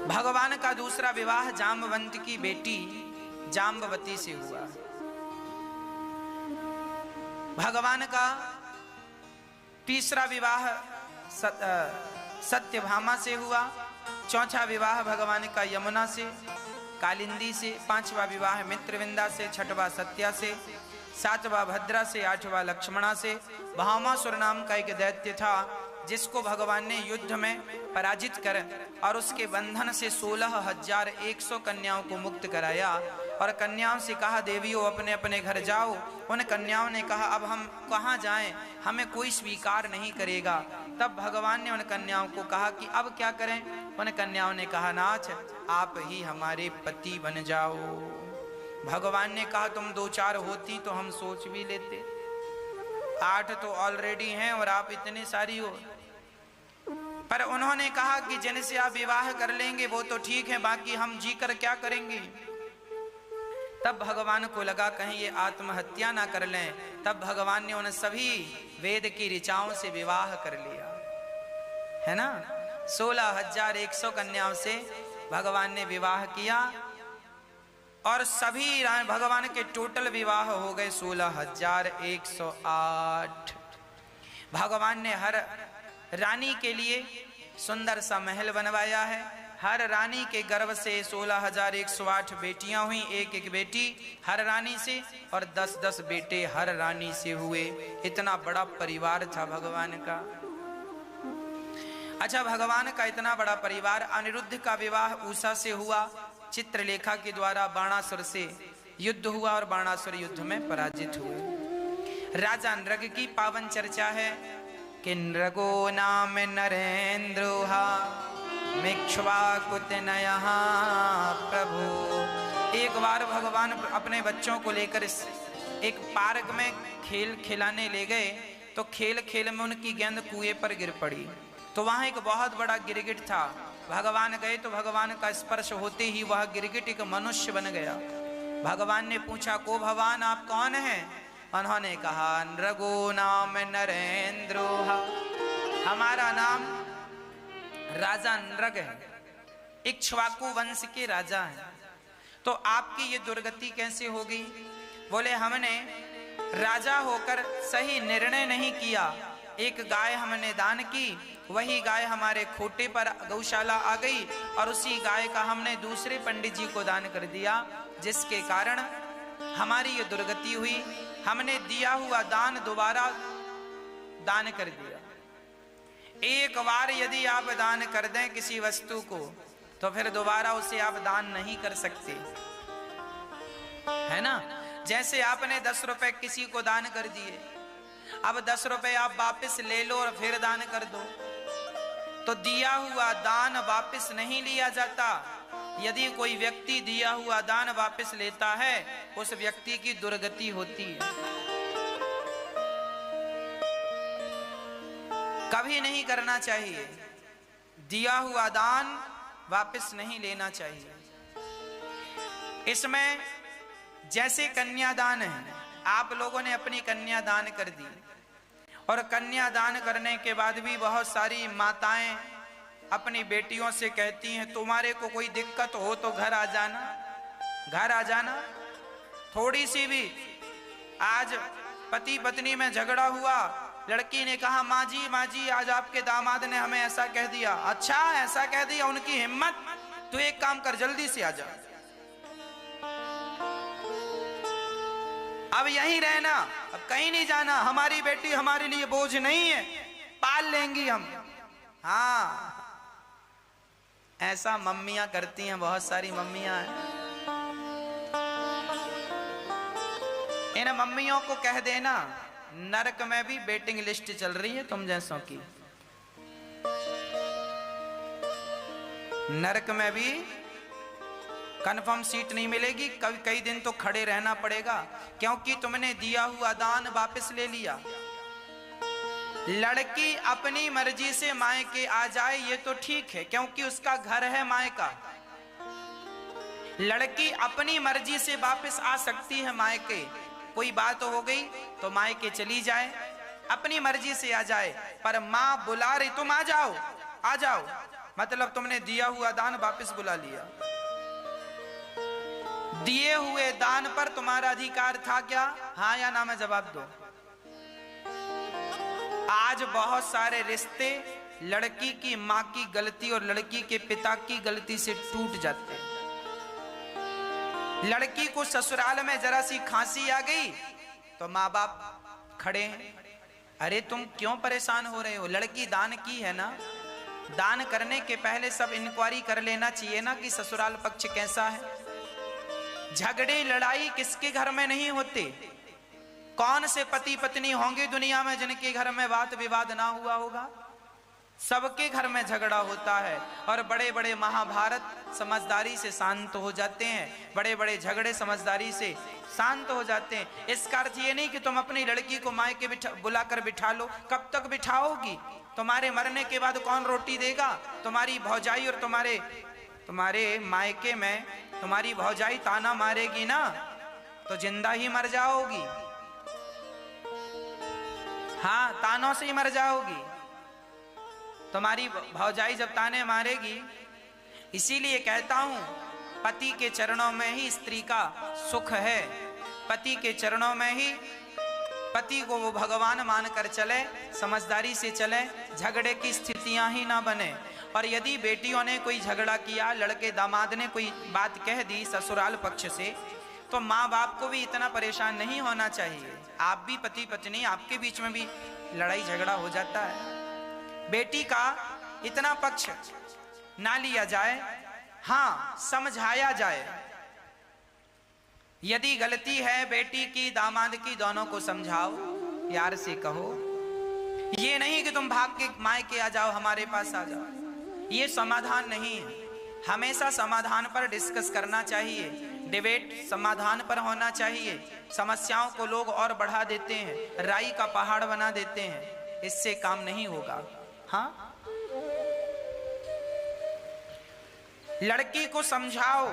भगवान का दूसरा विवाह जाम्बवंत की बेटी जाम्बवती से हुआ। भगवान का तीसरा विवाह सत्यभामा से हुआ। चौथा विवाह भगवान का यमुना से, कालिंदी से। पांचवा विवाह मित्रविंदा से, छठवा सत्या से, सातवां भद्रा से, आठवां लक्ष्मणा से। भामासुर नाम का एक दैत्य था जिसको भगवान ने युद्ध में पराजित कर और उसके बंधन से 16,100 कन्याओं को मुक्त कराया और कन्याओं से कहा देवियों अपने अपने घर जाओ। उन कन्याओं ने कहा अब हम कहाँ जाएं, हमें कोई स्वीकार नहीं करेगा। तब भगवान ने उन कन्याओं को कहा कि अब क्या करें। उन कन्याओं ने कहा नाथ आप ही हमारे पति बन जाओ। भगवान ने कहा तुम 2-4 होती तो हम सोच भी लेते, 8 तो ऑलरेडी हैं और आप इतने सारी हो। पर उन्होंने कहा कि जिनसे आप विवाह कर लेंगे वो तो ठीक है, बाकी हम जी कर क्या करेंगे। तब भगवान को लगा कहीं ये आत्महत्या ना कर लें। तब भगवान ने उन सभी वेद की ऋचाओं से विवाह कर लिया, है ना। 16,100 कन्याओं से भगवान ने विवाह किया और सभी भगवान के टोटल विवाह हो गए 16,108। भगवान ने हर रानी के लिए सुंदर सा महल बनवाया है। हर रानी के गर्भ से 16,108 बेटियां हुई, एक एक बेटी हर रानी से और 10-10 बेटे हर रानी से हुए। इतना बड़ा परिवार था भगवान का। अच्छा, भगवान का इतना बड़ा परिवार। अनिरुद्ध का विवाह उषा से हुआ। चित्रलेखा के द्वारा बाणासुर से युद्ध हुआ और बाणासुर युद्ध में पराजित हुए। राजा नृग की पावन चर्चा है कि नृगो नाम नरेंद्रोहा मिक्ष्वाकुतनयः प्रभु। एक बार भगवान अपने बच्चों को लेकर एक पार्क में खेल खिलाने ले गए तो खेल खेल में उनकी गेंद कुएं पर गिर पड़ी। तो वहां एक बहुत बड़ा गिरगिट था। भगवान गए तो भगवान का स्पर्श होते ही वह गिरगिट एक मनुष्य बन गया। भगवान ने पूछा को भगवान आप कौन हैं। उन्होंने कहा नृगो नाम नरेंद्रोहा, हमारा नाम राजा नृग है, इक्ष्वाकु वंश के राजा हैं। तो आपकी ये दुर्गति कैसे होगी। बोले हमने राजा होकर सही निर्णय नहीं किया। एक गाय हमने दान की, वही गाय हमारे खोटे पर गौशाला आ गई और उसी गाय का हमने दूसरे पंडित जी को दान कर दिया, जिसके कारण हमारी ये दुर्गति हुई। हमने दिया हुआ दान दोबारा दान कर दिया। एक बार यदि आप दान कर दें किसी वस्तु को तो फिर दोबारा उसे आप दान नहीं कर सकते, है ना। जैसे आपने 10 रुपए किसी को दान कर दिए, अब 10 रुपए आप वापस ले लो और फिर दान कर दो, तो दिया हुआ दान वापस नहीं लिया जाता। यदि कोई व्यक्ति दिया हुआ दान वापस लेता है उस व्यक्ति की दुर्गति होती है। कभी नहीं करना चाहिए, दिया हुआ दान वापस नहीं लेना चाहिए। इसमें जैसे कन्यादान है, आप लोगों ने अपनी कन्या दान कर दी और कन्या दान करने के बाद भी बहुत सारी माताएं अपनी बेटियों से कहती हैं तुम्हारे को कोई दिक्कत हो तो घर आ जाना, घर आ जाना। थोड़ी सी भी आज पति पत्नी में झगड़ा हुआ, लड़की ने कहा माँ जी आज आपके दामाद ने हमें ऐसा कह दिया। अच्छा ऐसा कह दिया, उनकी हिम्मत, तो एक काम कर जल्दी से आ जा, अब यहीं रहना, अब कहीं नहीं जाना, हमारी बेटी हमारे लिए बोझ नहीं है, पाल लेंगी हम। हाँ ऐसा मम्मियां करती हैं, बहुत सारी मम्मियां हैं। इन मम्मियों को कह देना नरक में भी वेटिंग लिस्ट चल रही है तुम जैसों की, नरक में भी कंफर्म सीट नहीं मिलेगी, कई दिन तो खड़े रहना पड़ेगा, क्योंकि तुमने दिया हुआ दान वापस ले लिया। लड़की अपनी मर्जी से मायके आ जाए ये तो ठीक है, क्योंकि उसका घर है मायका। लड़की अपनी मर्जी से वापस आ सकती है मायके, कोई बात हो गई तो मायके चली जाए, अपनी मर्जी से आ जाए। पर माँ बुला रही तुम आ जाओ आ जाओ, मतलब तुमने दिया हुआ दान वापस बुला लिया। दिए हुए दान पर तुम्हारा अधिकार था क्या? हाँ या ना में जवाब दो। आज बहुत सारे रिश्ते लड़की की मां की गलती और लड़की के पिता की गलती से टूट जाते हैं। लड़की को ससुराल में जरा सी खांसी आ गई तो माँ बाप खड़े हैं, अरे तुम क्यों परेशान हो रहे हो? लड़की दान की है ना, दान करने के पहले सब इंक्वायरी कर लेना चाहिए ना कि ससुराल पक्ष कैसा है। झगड़े लड़ाई किसके घर में नहीं होते? कौन से पति पत्नी होंगे दुनिया में जिनके घर में वाद विवाद ना हुआ होगा? सबके घर में झगड़ा होता है। और बड़े बड़े महाभारत समझदारी से शांत हो जाते हैं, बड़े बड़े झगड़े समझदारी से शांत हो जाते हैं। इसका अर्थ ये नहीं कि तुम अपनी लड़की को मायके बुलाकर बिठा लो। कब तक बिठाओगी? तुम्हारे मरने के बाद कौन रोटी देगा? तुम्हारी भौजाई और तुम्हारे मायके में तुम्हारी भौजाई ताना मारेगी ना तो जिंदा ही मर जाओगी। हाँ, तानों से ही मर जाओगी। तुम्हारी भौजाई जब ताने मारेगी। इसीलिए कहता हूं पति के चरणों में ही स्त्री का सुख है। पति के चरणों में ही पति को वो भगवान मानकर चले, समझदारी से चले, झगड़े की स्थितियां ही ना बने। और यदि बेटियों ने कोई झगड़ा किया, लड़के दामाद ने कोई बात कह दी ससुराल पक्ष से, तो माँ बाप को भी इतना परेशान नहीं होना चाहिए। आप भी पति पत्नी, आपके बीच में भी लड़ाई झगड़ा हो जाता है। बेटी का इतना पक्ष ना लिया जाए, हाँ समझाया जाए। यदि गलती है बेटी की दामाद की, दोनों को समझाओ, प्यार से कहो। ये नहीं कि तुम भाग के मायके आ जाओ, हमारे पास आ जाओ। ये समाधान नहीं है। हमेशा समाधान पर डिस्कस करना चाहिए, डिबेट समाधान पर होना चाहिए। समस्याओं को लोग और बढ़ा देते हैं, राई का पहाड़ बना देते हैं, इससे काम नहीं होगा। हाँ, लड़की को समझाओ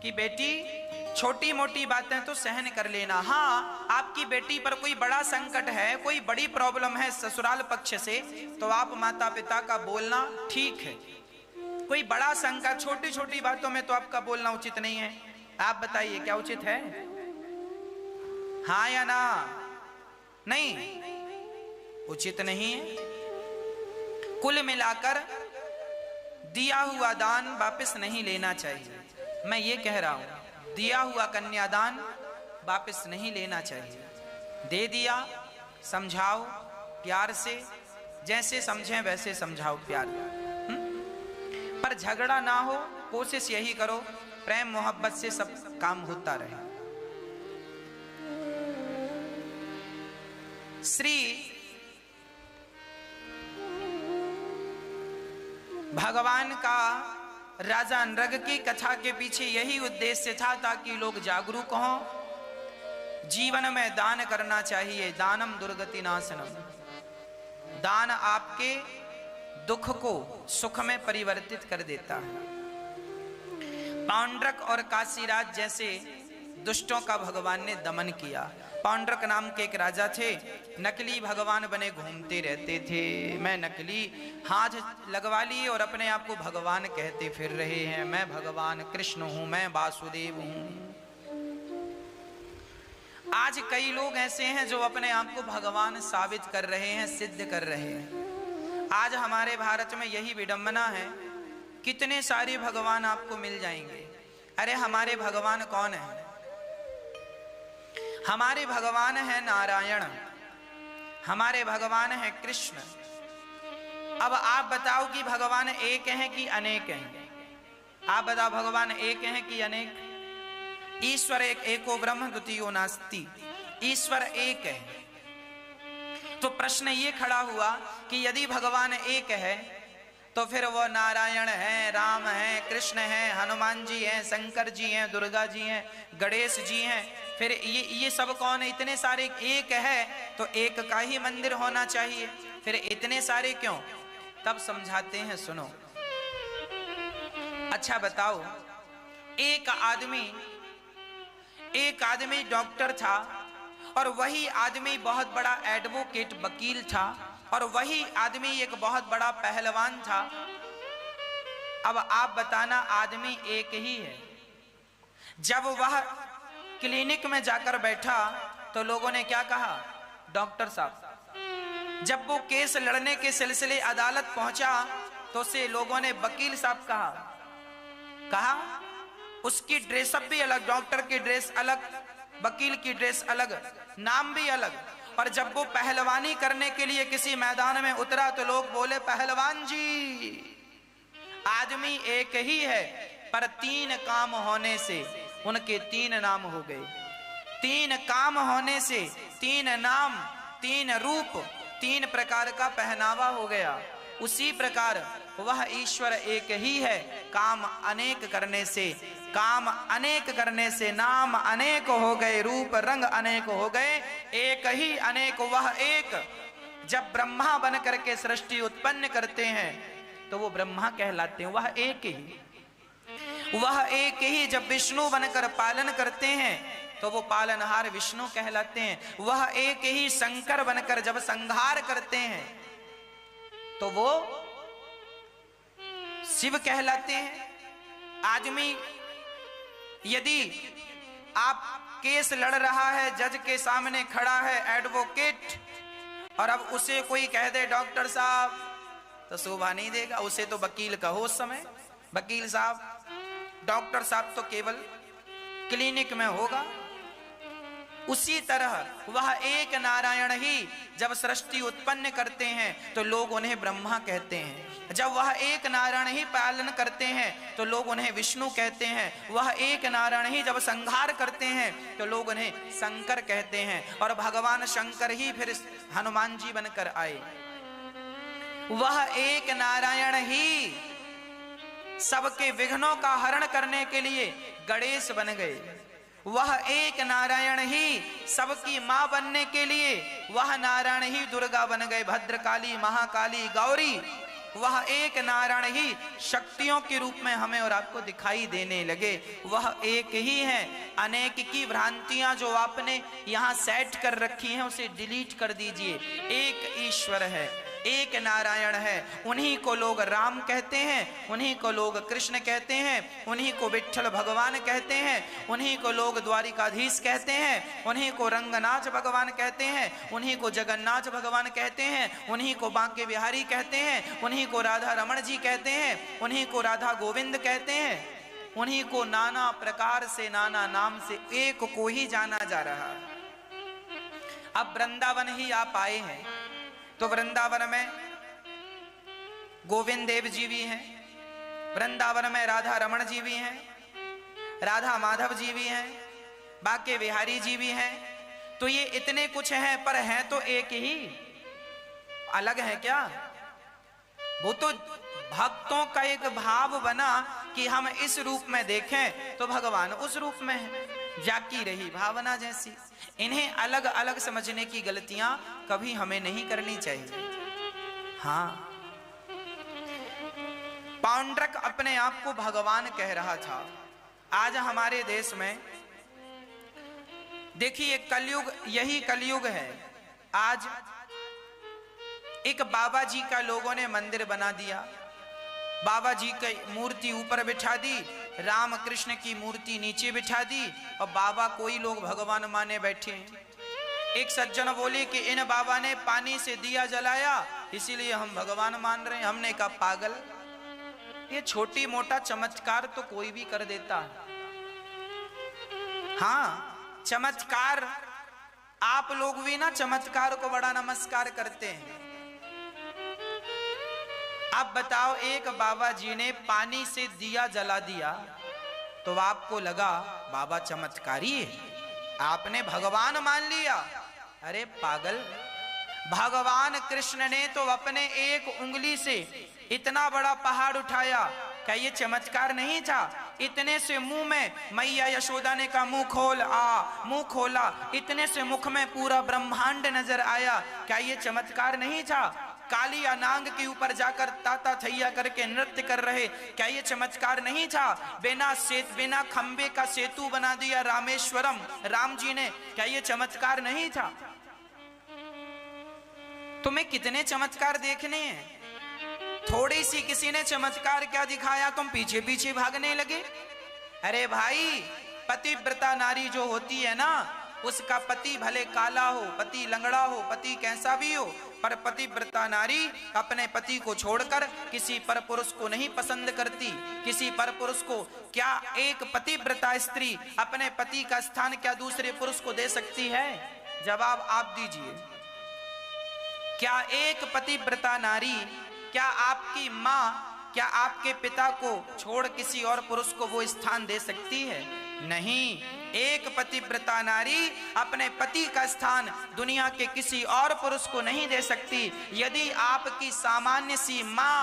कि बेटी छोटी मोटी बातें तो सहन कर लेना। हाँ, आपकी बेटी पर कोई बड़ा संकट है, कोई बड़ी प्रॉब्लम है ससुराल पक्ष से, तो आप माता पिता का बोलना ठीक है। कोई बड़ा संकट, छोटी छोटी बातों में तो आपका बोलना उचित नहीं है। आप बताइए क्या उचित है? हाँ या ना? नहीं, उचित नहीं है। कुल मिलाकर दिया हुआ दान वापस नहीं लेना चाहिए। मैं ये कह रहा हूं, दिया हुआ कन्यादान वापस नहीं लेना चाहिए। दे दिया, समझाओ प्यार से, जैसे समझें वैसे समझाओ प्यार, पर झगड़ा ना हो। कोशिश यही करो प्रेम मोहब्बत से सब काम होता रहे। श्री भगवान का राजा नृग की कथा के पीछे यही उद्देश्य था, ताकि लोग जागरूक हों। जीवन में दान करना चाहिए। दानम दुर्गति नाशनम। दान आपके दुख को सुख में परिवर्तित कर देता है। पांडुरक और काशीराज जैसे दुष्टों का भगवान ने दमन किया। पांडुरक नाम के एक राजा थे, नकली भगवान बने घूमते रहते थे। मैं नकली हाथ लगवा लिए और अपने आप को भगवान कहते फिर रहे हैं। मैं भगवान कृष्ण हूं, मैं वासुदेव हूं। आज कई लोग ऐसे हैं जो अपने आप को भगवान साबित कर रहे हैं, सिद्ध कर रहे हैं। आज हमारे भारत में यही विडंबना है, कितने सारे भगवान आपको मिल जाएंगे। अरे हमारे भगवान कौन है? हमारे भगवान है नारायण, हमारे भगवान है कृष्ण। अब आप बताओ कि भगवान एक हैं कि अनेक हैं? आप बताओ, भगवान एक हैं कि अनेक? ईश्वर एक, एको ब्रह्म द्वितीयो नास्ति। ईश्वर एक है। तो प्रश्न ये खड़ा हुआ कि यदि भगवान एक है तो फिर वो नारायण है, राम है, कृष्ण है, हनुमान जी हैं, शंकर जी हैं, दुर्गा जी हैं, गणेश जी हैं, फिर ये सब कौन है? इतने सारे एक है तो एक का ही मंदिर होना चाहिए, फिर इतने सारे क्यों? तब समझाते हैं, सुनो। अच्छा बताओ, एक आदमी डॉक्टर था और वही आदमी बहुत बड़ा एडवोकेट वकील था, और वही आदमी एक बहुत बड़ा पहलवान था, अब आप बताना, आदमी एक ही है। जब वह क्लिनिक में जाकर बैठा तो लोगों ने क्या कहा, डॉक्टर साहब। जब वो केस लड़ने के सिलसिले अदालत पहुंचा तो उसे लोगों ने वकील साहब कहा। उसकी ड्रेसअप भी अलग, डॉक्टर की ड्रेस अलग, वकील की ड्रेस अलग, नाम भी अलग। और जब वो पहलवानी करने के लिए किसी मैदान में उतरा तो लोग बोले, पहलवान जी। आदमी एक ही है, पर 3 काम होने से उनके 3 नाम हो गए। 3 काम होने से 3 नाम, 3 रूप, 3 प्रकार का पहनावा हो गया। उसी प्रकार वह ईश्वर एक ही है, काम अनेक करने से नाम अनेक हो गए, रूप रंग अनेक हो गए, एक ही अनेक वह एक। जब ब्रह्मा बन करके सृष्टि उत्पन्न करते हैं तो वो ब्रह्मा कहलाते हैं, वह एक ही। जब विष्णु बनकर पालन करते हैं तो वो पालनहार विष्णु कहलाते हैं, वह एक ही। शंकर बनकर जब संहार करते हैं तो वो शिव कहलाते हैं। आदमी यदि आप केस लड़ रहा है, जज के सामने खड़ा है एडवोकेट, और अब उसे कोई कह दे डॉक्टर साहब, तो शोभा नहीं देगा। उसे तो वकील कहो उस समय, वकील साहब। डॉक्टर साहब तो केवल क्लिनिक में होगा। उसी तरह वह एक नारायण ही जब सृष्टि उत्पन्न करते हैं तो लोग उन्हें ब्रह्मा कहते हैं। जब वह एक नारायण ही पालन करते हैं तो लोग उन्हें विष्णु कहते हैं। वह एक नारायण ही जब संहार करते हैं तो लोग उन्हें शंकर कहते हैं। और भगवान शंकर ही फिर हनुमान जी बनकर आए। वह एक नारायण ही सबके विघ्नों का हरण करने के लिए गणेश बन गए। वह एक नारायण ही सबकी मां बनने के लिए, वह नारायण ही दुर्गा बन गए, भद्रकाली, महाकाली, गौरी। वह एक नारायण ही शक्तियों के रूप में हमें और आपको दिखाई देने लगे। वह एक ही है। अनेक की भ्रांतियां जो आपने यहाँ सेट कर रखी हैं उसे डिलीट कर दीजिए। एक ईश्वर है, एक नारायण है। उन्हीं को लोग राम कहते हैं, उन्हीं को लोग कृष्ण कहते हैं, उन्हीं को विट्ठल भगवान कहते हैं, उन्हीं को लोग द्वारिकाधीश कहते हैं, उन्हीं को रंगनाथ भगवान कहते हैं, उन्हीं को जगन्नाथ भगवान कहते हैं, उन्हीं को बांके बिहारी कहते हैं, उन्हीं को राधा रमण जी कहते हैं, उन्हीं को राधा गोविंद कहते हैं। उन्हीं को नाना प्रकार से, नाना नाम से एक को ही जाना जा रहा है। अब वृंदावन ही आप आए हैं तो वृंदावन में गोविंद देव जी भी हैं, वृंदावन में राधा रमण जी भी हैं, राधा माधव जी भी हैं, बाके बिहारी जी भी हैं। तो ये इतने कुछ हैं, पर हैं तो एक ही। अलग है क्या? वो तो भक्तों का एक भाव बना कि हम इस रूप में देखें तो भगवान उस रूप में है, जाकी रही भावना जैसी। इन्हें अलग अलग समझने की गलतियां कभी हमें नहीं करनी चाहिए। हाँ, पांडुरंग अपने आप को भगवान कह रहा था। आज हमारे देश में देखिए कलयुग, यही कलयुग है। आज एक बाबा जी का लोगों ने मंदिर बना दिया, बाबा जी की मूर्ति ऊपर बिठा दी, राम कृष्ण की मूर्ति नीचे बिठा दी, और बाबा कोई लोग भगवान माने बैठे हैं। एक सज्जन बोले कि इन बाबा ने पानी से दिया जलाया इसीलिए हम भगवान मान रहे हैं। हमने कहा पागल, ये छोटी मोटा चमत्कार तो कोई भी कर देता है। हाँ, चमत्कार, आप लोग भी ना चमत्कार को बड़ा नमस्कार करते हैं। अब बताओ, एक बाबा जी ने पानी से दिया जला दिया तो आपको लगा बाबा चमत्कारी है, आपने भगवान मान लिया। अरे पागल, भगवान कृष्ण ने तो अपने एक उंगली से इतना बड़ा पहाड़ उठाया, क्या ये चमत्कार नहीं था? इतने से मुंह में मैया यशोदा ने कहा मुंह खोल, मुंह खोला, इतने से मुख में पूरा ब्रह्मांड नजर आया, क्या ये चमत्कार नहीं था? काली अनांग के ऊपर जाकर ताता थैया करके नृत्य कर रहे, क्या ये चमत्कार नहीं था? बिना खंबे का सेतु बना दिया रामेश्वरम राम जी ने, क्या ये चमत्कार नहीं था? तुम्हें कितने चमत्कार देखने हैं? थोड़ी सी किसी ने चमत्कार क्या दिखाया, तुम पीछे पीछे भागने लगे। अरे भाई, पतिव्रता नारी जो होती है ना, उसका पति भले काला हो, पति लंगड़ा हो, पति कैसा भी हो, पर पतिव्रता नारी अपने पति को छोड़कर किसी पर पुरुष को नहीं पसंद करती, किसी पर पुरुष को। क्या एक पतिव्रता स्त्री अपने पति का स्थान क्या दूसरे पुरुष को दे सकती है? जवाब आप दीजिए। क्या एक पतिव्रता नारी, क्या आपकी माँ, क्या आपके पिता को छोड़ किसी और पुरुष को वो स्थान दे सकती है? नहीं। एक पतिव्रता नारी अपने पति का स्थान दुनिया के किसी और पुरुष को नहीं दे सकती। यदि आपकी सामान्य सी माँ,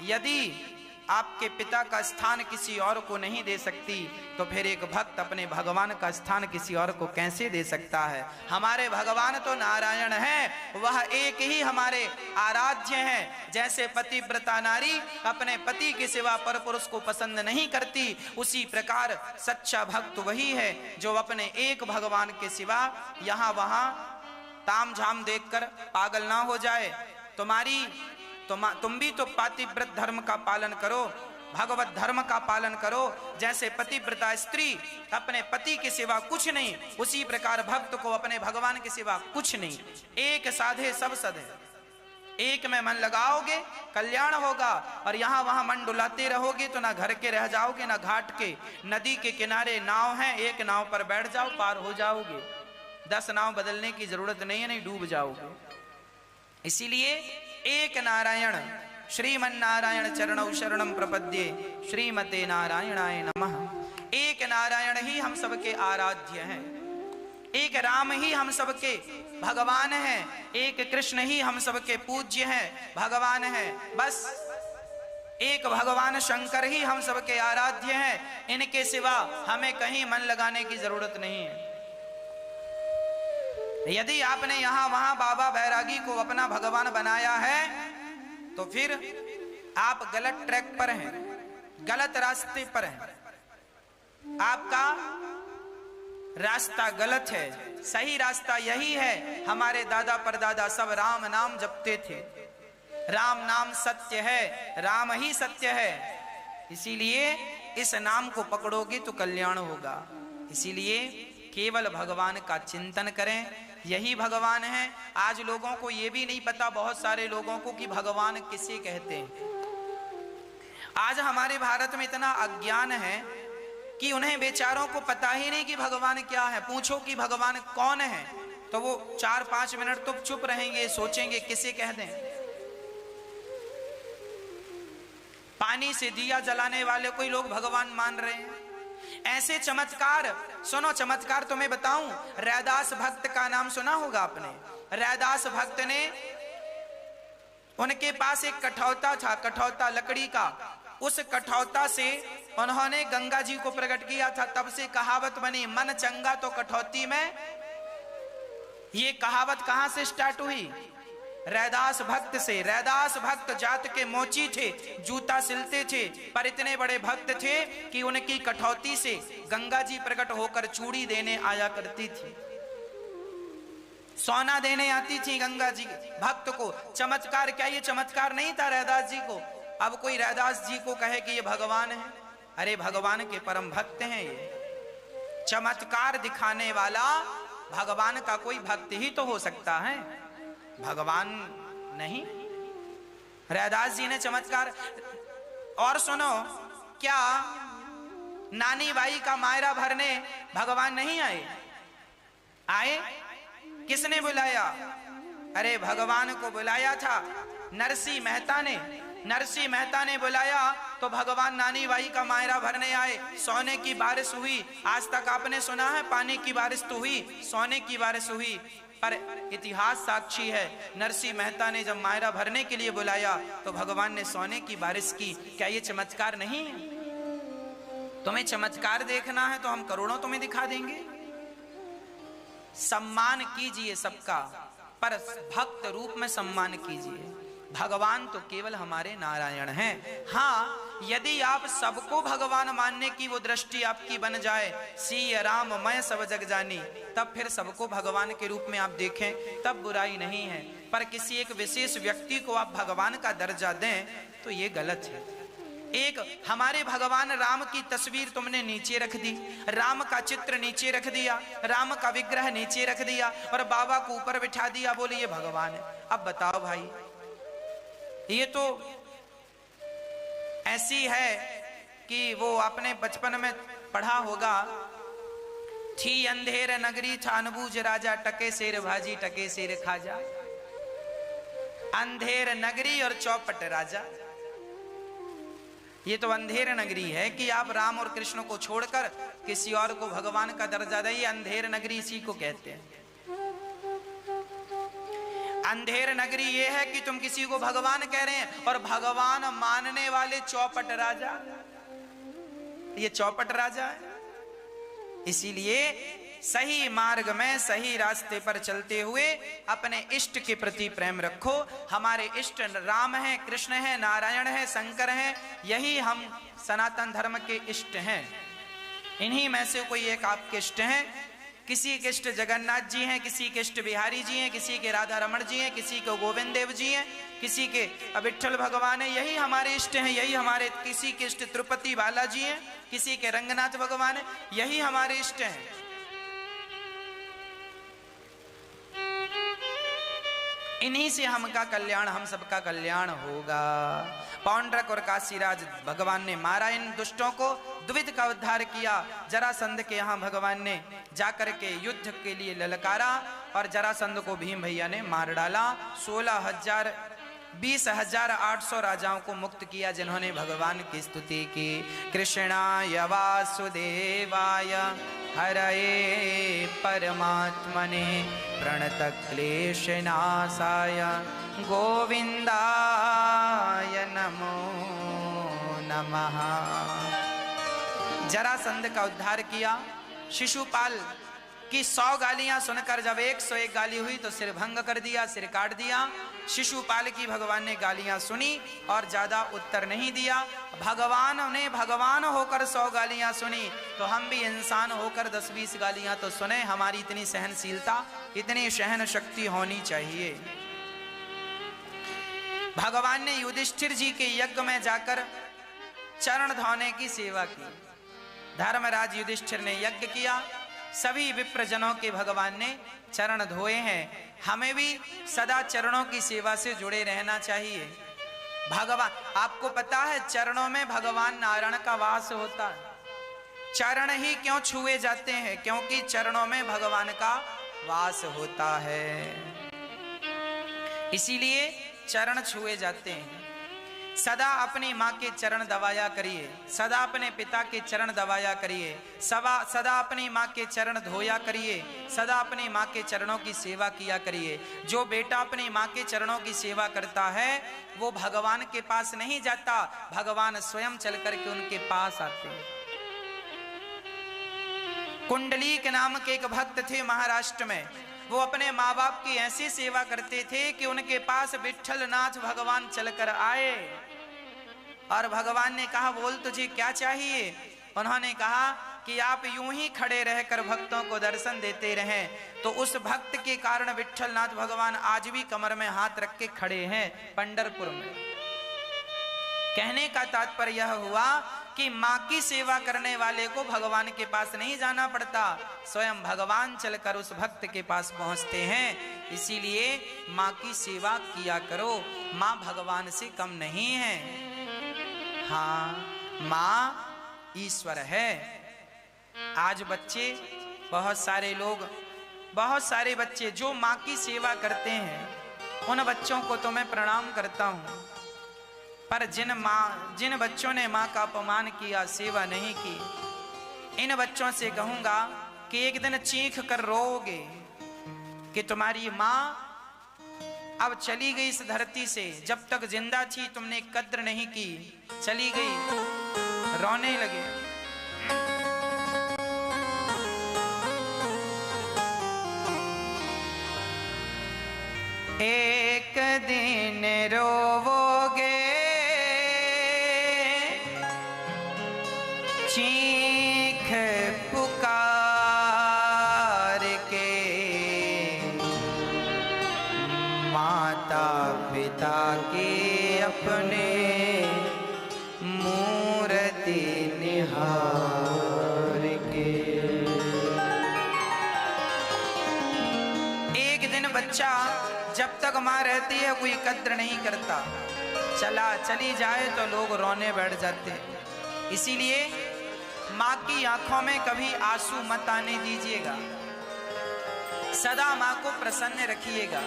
यदि आपके पिता का स्थान किसी और को नहीं दे सकती, तो फिर एक भक्त अपने भगवान का स्थान किसी और को कैसे दे सकता है? हमारे भगवान तो नारायण हैं, वह एक ही हमारे आराध्य हैं। जैसे पतिव्रता नारी अपने पति के सिवा पर पुरुष को पसंद नहीं करती, उसी प्रकार सच्चा भक्त वही है जो अपने एक भगवान के सिवा यहाँ वहाँ ताम झाम देखकर पागल ना हो जाए। तुम भी तो पतिव्रत धर्म का पालन करो, भगवत धर्म का पालन करो। जैसे पतिव्रता स्त्री अपने पति के सिवा कुछ नहीं, उसी प्रकार भक्त को अपने भगवान के सिवा कुछ नहीं। एक साधे सब सधे, एक में मन लगाओगे कल्याण होगा, और यहाँ वहां मन डुलाते रहोगे तो ना घर के रह जाओगे ना घाट के। नदी के किनारे नाव है, एक नाव पर बैठ जाओ, पार हो जाओगे। 10 नाव बदलने की जरूरत नहीं है, नहीं डूब जाओगे। इसीलिए एक नारायण, श्रीमन नारायण चरणौ शरणम प्रपद्ये, श्रीमते नारायणाय नमः। एक नारायण ही हम सबके आराध्य हैं, एक राम ही हम सबके भगवान हैं, एक कृष्ण ही हम सबके पूज्य हैं, भगवान हैं। बस एक भगवान शंकर ही हम सबके आराध्य हैं। इनके सिवा हमें कहीं मन लगाने की जरूरत नहीं है। यदि आपने यहां वहां बाबा बैरागी को अपना भगवान बनाया है, तो फिर आप गलत ट्रैक पर हैं, गलत रास्ते पर हैं। आपका रास्ता गलत है, सही रास्ता यही है। हमारे दादा परदादा सब राम नाम जपते थे। राम नाम सत्य है, राम ही सत्य है। इसीलिए इस नाम को पकड़ोगे तो कल्याण होगा। इसीलिए केवल भगवान का चिंतन करें, यही भगवान है। आज लोगों को यह भी नहीं पता, बहुत सारे लोगों को, कि भगवान किसे कहते हैं। आज हमारे भारत में इतना अज्ञान है कि उन्हें बेचारों को पता ही नहीं कि भगवान क्या है। पूछो कि भगवान कौन है, तो वो 4-5 मिनट तो चुप रहेंगे, सोचेंगे किसे कह दें। पानी से दिया जलाने वाले कोई लोग भगवान मान रहे हैं। ऐसे चमत्कार, सुनो चमत्कार तुम्हें बताऊं। रैदास भक्त का नाम सुना होगा आपने। रैदास भक्त ने, उनके पास एक कठौता था, कठौता लकड़ी का। उस कठौता से उन्होंने गंगा जी को प्रकट किया था। तब से कहावत बनी, मन चंगा तो कठौती में। ये कहावत कहां से स्टार्ट हुई? रैदास भक्त से। रैदास भक्त जात के मोची थे, जूता सिलते थे, पर इतने बड़े भक्त थे कि उनकी कठौती से गंगा जी प्रकट होकर चूड़ी देने आया करती थी, सोना देने आती थी गंगा जी भक्त को। चमत्कार क्या ये चमत्कार नहीं था रैदास जी को? अब कोई रैदास जी को कहे कि ये भगवान है, अरे भगवान के परम भक्त हैं ये। चमत्कार दिखाने वाला भगवान का कोई भक्त ही तो हो सकता है, भगवान नहीं। रैदास जी ने चमत्कार। और सुनो, क्या नानी बाई का मायरा भरने भगवान नहीं आए? आए। किसने बुलाया? अरे भगवान को बुलाया था नरसिंह मेहता ने। नरसिंह मेहता ने बुलाया तो भगवान नानी बाई का मायरा भरने आए। सोने की बारिश हुई। आज तक आपने सुना है पानी की बारिश तो हुई, सोने की बारिश हुई, पर इतिहास साक्षी है नरसिंह मेहता ने जब मायरा भरने के लिए बुलाया तो भगवान ने सोने की बारिश की। क्या ये चमत्कार नहीं है? तुम्हें चमत्कार देखना है तो हम करोड़ों तुम्हें दिखा देंगे। सम्मान कीजिए सबका, पर भक्त रूप में सम्मान कीजिए। भगवान तो केवल हमारे नारायण हैं। हाँ, यदि आप सबको भगवान मानने की वो दृष्टि आपकी बन जाए, सिय राम मैं सब जग जानी, तब फिर सबको भगवान के रूप में आप देखें, तब बुराई नहीं है। पर किसी एक विशेष व्यक्ति को आप भगवान का दर्जा दें तो ये गलत है। एक हमारे भगवान राम की तस्वीर तुमने नीचे रख दी, राम का चित्र नीचे रख दिया, राम का विग्रह नीचे रख दिया और बाबा को ऊपर बिठा दिया, बोले ये भगवान है। अब बताओ भाई, ये तो ऐसी है कि वो आपने बचपन में पढ़ा होगा, थी अंधेर नगरी था अनबूझ राजा, टके शेर भाजी टके शेर खाजा। अंधेर नगरी और चौपट राजा, ये तो अंधेर नगरी है कि आप राम और कृष्ण को छोड़कर किसी और को भगवान का दर्जा दें। अंधेर नगरी इसी को कहते हैं। अंधेर नगरी ये है कि तुम किसी को भगवान कह रहे हैं और भगवान मानने वाले चौपट राजा, ये चौपट राजा है। इसीलिए सही मार्ग में सही रास्ते पर चलते हुए अपने इष्ट के प्रति प्रेम रखो। हमारे इष्ट राम है, कृष्ण है, नारायण है, शंकर है, यही हम सनातन धर्म के इष्ट हैं। इन्हीं में से कोई एक आपके इष्ट हैं। किसी के इष्ट जगन्नाथ जी हैं, किसी के इष्ट बिहारी जी हैं, किसी के राधा रमण जी हैं, किसी के गोविंद देव जी हैं, किसी के विठ्ठल भगवान है, यही हमारे इष्ट हैं। यही हमारे, किसी के इष्ट तिरुपति बालाजी हैं, किसी के रंगनाथ भगवान है, यही हमारे इष्ट हैं। इन्हीं से हमका कल्याण, हम सबका कल्याण होगा। पौंड्रक और काशीराज भगवान ने मारा इन दुष्टों को, द्विविध का उद्धार किया। जरासंध के यहाँ भगवान ने जाकर के युद्ध के लिए ललकारा और जरासंध को भीम भैया ने मार डाला। 20,800 राजाओं को मुक्त किया जिन्होंने भगवान की स्तुति की। कृष्णाय वासुदेवाय हरये परमात्मने प्रणतक्लेशनाशाय गोविंदाय नमो नमः। जरासंध का उद्धार किया। शिशुपाल की 100 गालियां सुनकर जब 101 गाली हुई तो सिर भंग कर दिया, सिर काट दिया। शिशुपाल की भगवान ने गालियां सुनी और ज्यादा उत्तर नहीं दिया। भगवान ने भगवान होकर 100 गालियां सुनी तो हम भी इंसान होकर 10-20 गालियां तो सुने। हमारी इतनी सहनशीलता, इतनी सहन शक्ति होनी चाहिए। भगवान ने युधिष्ठिर जी के यज्ञ में जाकर चरण धोने की सेवा की। धर्मराज युधिष्ठिर ने यज्ञ किया, सभी विप्रजनों के भगवान ने चरण धोए हैं। हमें भी सदा चरणों की सेवा से जुड़े रहना चाहिए। भगवान, आपको पता है चरणों में भगवान नारायण का वास होता है। चरण ही क्यों छुए जाते हैं? क्योंकि चरणों में भगवान का वास होता है, इसीलिए चरण छुए जाते हैं। सदा अपनी माँ के चरण दबाया करिए, सदा अपने पिता के चरण दबाया करिए, सदा अपनी माँ के चरण धोया करिए, सदा अपनी माँ के चरणों की सेवा किया करिए। जो बेटा अपनी माँ के चरणों की सेवा करता है वो भगवान के पास नहीं जाता, भगवान स्वयं चल करके उनके पास आते हैं। कुंडलीक नाम के एक भक्त थे महाराष्ट्र में। वो अपने माँ बाप की ऐसी सेवा करते थे कि उनके पास विठ्ठलनाथ भगवान चलकर आए और भगवान ने कहा, बोल तुझे क्या चाहिए? उन्होंने कहा कि आप यूं ही खड़े रहकर भक्तों को दर्शन देते रहें। तो उस भक्त के कारण विठ्ठलनाथ भगवान आज भी कमर में हाथ रख के खड़े हैं पंढरपुर में। कहने का तात्पर्य यह हुआ कि माँ की सेवा करने वाले को भगवान के पास नहीं जाना पड़ता, स्वयं भगवान चलकर उस भक्त के पास पहुंचते हैं। इसीलिए माँ की सेवा किया करो, माँ भगवान से कम नहीं है। हाँ, माँ ईश्वर है। आज बच्चे, बहुत सारे लोग, बहुत सारे बच्चे जो माँ की सेवा करते हैं, उन बच्चों को तो मैं प्रणाम करता हूँ। पर जिन बच्चों ने माँ का अपमान किया, सेवा नहीं की, इन बच्चों से कहूंगा कि एक दिन चीख कर रोओगे कि तुम्हारी माँ अब चली गई इस धरती से, जब तक जिंदा थी तुमने कद्र नहीं की, चली गई, रोने लगे। एक दिन रो चीख पुकार के माता पिता के अपने मूर्ति निहार के। एक दिन बच्चा जब तक माँ रहती है कोई कद्र नहीं करता, चली जाए तो लोग रोने बैठ जाते हैं। इसीलिए माँ की आंखों में कभी आंसू मत आने दीजिएगा, सदा माँ को प्रसन्न रखिएगा,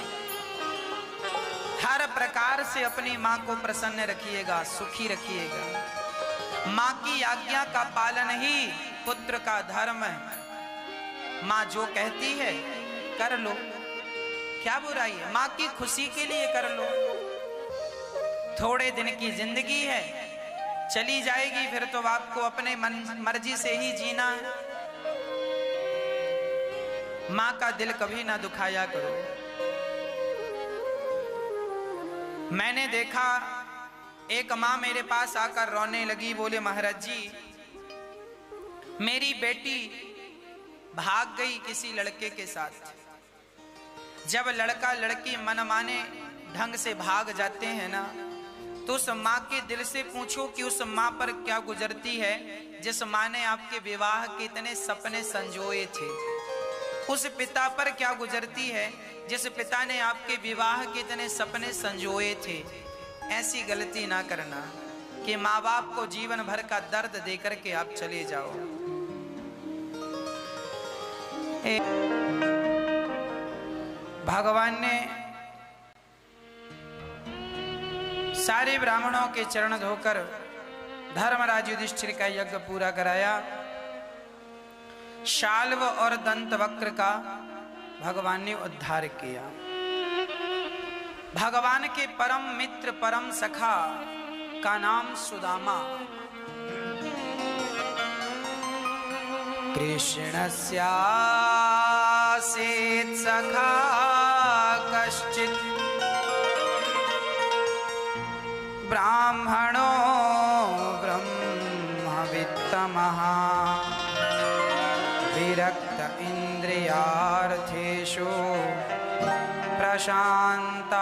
हर प्रकार से अपनी माँ को प्रसन्न रखिएगा, सुखी रखिएगा। माँ की आज्ञा का पालन ही पुत्र का धर्म है। माँ जो कहती है कर लो, क्या बुराई है? माँ की खुशी के लिए कर लो। थोड़े दिन की जिंदगी है, चली जाएगी, फिर तो आपको अपने मर्जी से ही जीना है। माँ का दिल कभी ना दुखाया करो। मैंने देखा एक माँ मेरे पास आकर रोने लगी, बोले महाराज जी मेरी बेटी भाग गई किसी लड़के के साथ। जब लड़का लड़की मनमाने ढंग से भाग जाते हैं ना, तो उस माँ के दिल से पूछो कि उस माँ पर क्या गुजरती है जिस माँ ने आपके विवाह के इतने सपने संजोए थे। उस पिता पर क्या गुजरती है जिस पिता ने आपके विवाह के इतने सपने संजोए थे। ऐसी गलती ना करना कि माँ बाप को जीवन भर का दर्द देकर के आप चले जाओ। भगवान ने सारे ब्राह्मणों के चरण धोकर धर्मराज युधिष्ठिर का यज्ञ पूरा कराया। शाल्व और दंत वक्र का भगवान ने उद्धार किया। भगवान के परम मित्र परम सखा का नाम सुदामा। कृष्णस्यासीत् सखा कश्चित् ब्राह्मणो ब्रह्मवित्तमः विरक्त इंद्रियार्थेषु प्रशांतात्मा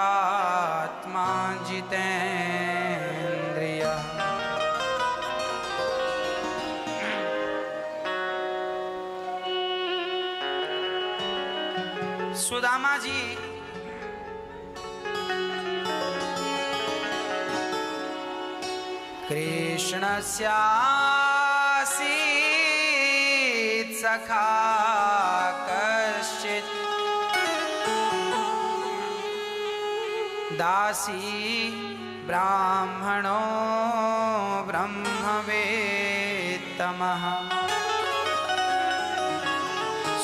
जितेन्द्रियः। सुदामा जी कृष्णस्यासीत् सखा कश्चित् दासी ब्राह्मणो ब्रह्मवेत्तमः।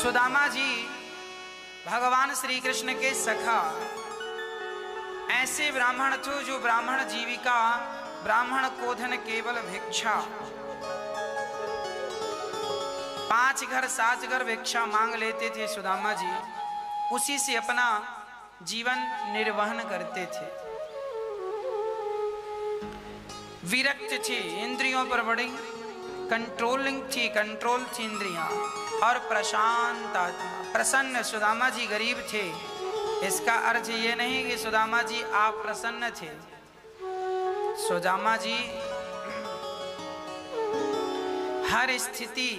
सुदामा जी भगवान श्री कृष्ण के सखा ऐसे ब्राह्मण थे जो ब्राह्मण जीविका, ब्राह्मण कोधन केवल भिक्षा, 5 घर 7 घर भिक्षा मांग लेते थे सुदामा जी, उसी से अपना जीवन निर्वहन करते थे। विरक्त थे, इंद्रियों पर बड़ी कंट्रोल थी इंद्रियां, और प्रशांत आत्मा, प्रसन्न। सुदामा जी गरीब थे, इसका अर्थ ये नहीं कि सुदामा जी आप प्रसन्न थे। सुदामा जी हर स्थिति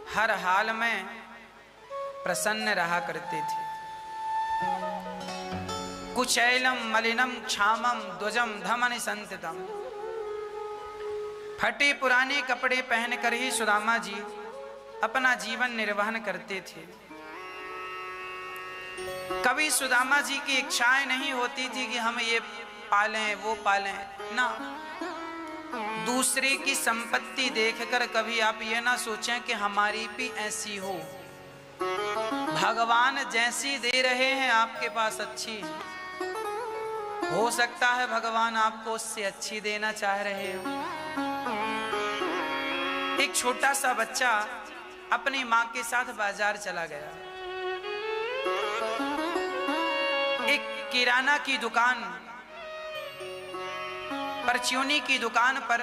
हर हाल में प्रसन्न रहा करते थे। कुचैलम मलिनम क्षामम द्वजम धमनि संततम। फटे पुराने कपड़े पहनकर ही सुदामा जी अपना जीवन निर्वहन करते थे। कभी सुदामा जी की इच्छाएं नहीं होती थी कि हम ये पालें वो पालें ना। दूसरे की संपत्ति देखकर कभी आप ये ना सोचें कि हमारी भी ऐसी हो। भगवान जैसी दे रहे हैं आपके पास अच्छी, हो सकता है भगवान आपको उससे अच्छी देना चाह रहे हो। एक छोटा सा बच्चा अपनी माँ के साथ बाजार चला गया। एक किराना की दुकान, परचूनी की दुकान पर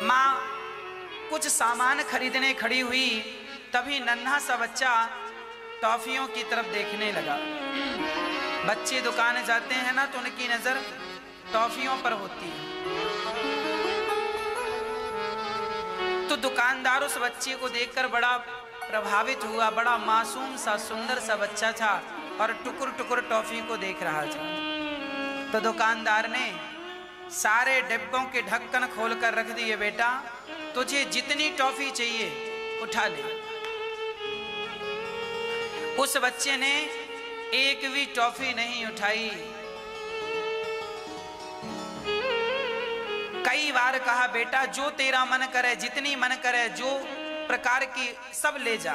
माँ कुछ सामान खरीदने खड़ी हुई, तभी नन्हा सा बच्चा टॉफियों की तरफ देखने लगा। बच्चे दुकान जाते हैं ना तो उनकी नजर टॉफियों पर होती है। तो दुकानदार उस बच्चे को देखकर बड़ा प्रभावित हुआ। बड़ा मासूम सा सुंदर सा बच्चा था और टुकुर टुकुर टॉफी को देख रहा था। तो दुकानदार ने सारे डिब्बों के ढक्कन खोलकर रख दिए। बेटा, तुझे जितनी टॉफी चाहिए उठा ले। उस बच्चे ने एक भी टॉफी नहीं उठाई। कई बार कहा, बेटा जो तेरा मन करे, जितनी मन करे, जो प्रकार की सब ले जा।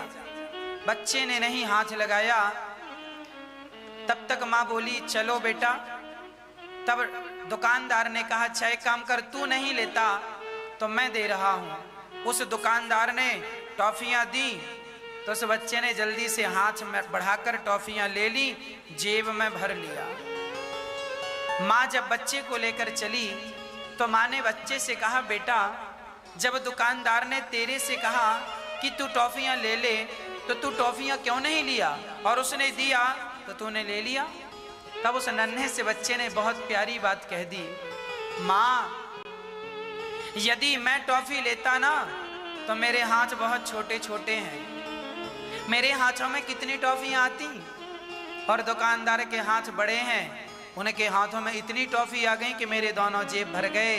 बच्चे ने नहीं हाथ लगाया। तब तक मां बोली, चलो बेटा। तब दुकानदार ने कहा, अच्छा एक काम कर, तू नहीं लेता तो मैं दे रहा हूं। उस दुकानदार ने टॉफियां दी तो उस बच्चे ने जल्दी से हाथ में बढ़ाकर टॉफियां ले ली, जेब में भर लिया। मां जब बच्चे को लेकर चली तो मां ने बच्चे से कहा, बेटा जब दुकानदार ने तेरे से कहा कि तू टॉफियां ले ले तो तू टॉफियां क्यों नहीं लिया, और उसने दिया तो तूने ले लिया। तब उस नन्हे से बच्चे ने बहुत प्यारी बात कह दी, मां यदि मैं टॉफी लेता ना तो मेरे हाथ बहुत छोटे छोटे हैं, मेरे हाथों में कितनी टॉफियां आती, और दुकानदार के हाथ बड़े हैं, उनके हाथों में इतनी टॉफी आ गई कि मेरे दोनों जेब भर गए।